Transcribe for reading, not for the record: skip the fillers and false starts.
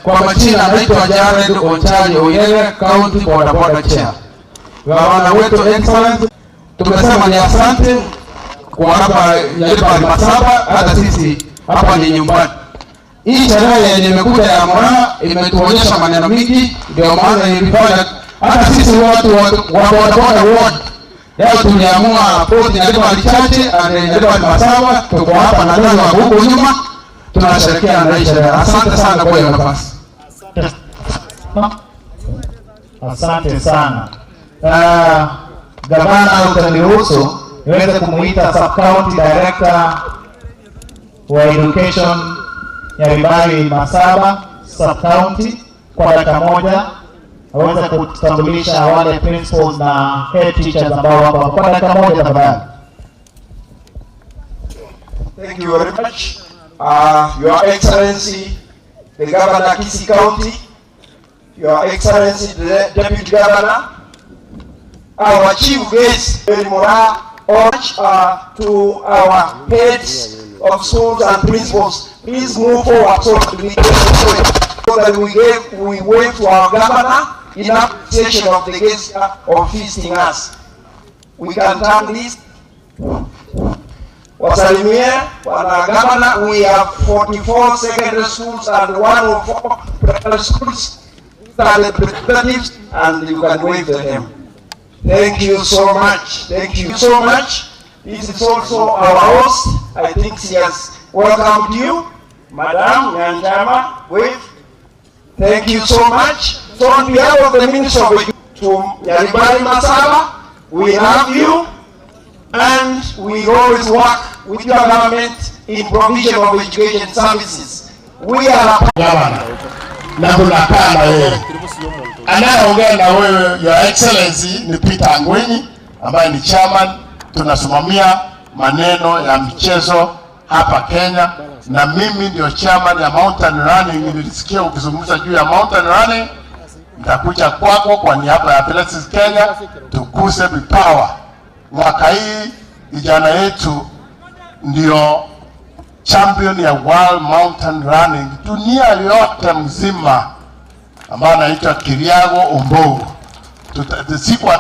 Kwa majina naitwa Jared Onchali Oyere, County Boda Boda Chair. Gavana wetu Excellence, tumesema ni asante kwa hapa Nyaliba Masaba, hata sisi hapa ni nyumbani. Hii sherehe yenye imekuja ya Moraa'S imetuonyesha maneno mingi, ndio maana ilifanya hata sisi watu wa boda boda wote leo tuliamua poti Nyaliba chache na Nyaliba Masaba, tuko hapa na leo huko nyuma tunasherehekea na hii sherehe. Asante sana kwa hiyo nafasi. Asante sana. Gavana, utaniruhusu niweze kumuita Sub County Director wa Education Nyaribari Masaba Sub County kwa dakika moja aweze kutambulisha wale principals na head teachers ambao wako kwa dakika moja tafadhali. Thank you very much. Your Excellency, the Governor Kisii County, Your Excellency, the Deputy Governor, our Chief Guest, Moraa'S, to our heads of schools and principals, please move forward so that we wait for our Governor in appreciation of the guests of visiting us. We can turn this. Wasalimie wana Governor, we have 44 secondary schools and 104 primary schools that are representatives, and you can wave to them. Thank you so much. Thank you so much. This is also our host. I think she has welcomed you, Madam Nyanjama. Wave. Thank you so much. So on behalf of the Minister of Education to Nyaribari Masaba, we love you, and we always work with your government in provision of education services. We are Governor. Na tunakaa na wewe. Anayeongea na wewe Your Excellency ni Peter Ngwenyi ambaye ni chairman. Tunasimamia maneno ya michezo hapa Kenya, na mimi ndio chairman ya mountain running. Nilisikia ukizungumza juu ya mountain running, nitakuja kwako kwa niaba ya Athletics Kenya tukuse vipawa. Mwaka hii vijana yetu ndio champion ya World Mountain Running dunia yote mzima, ambaye anaitwa Kiriago Ombogo. Siku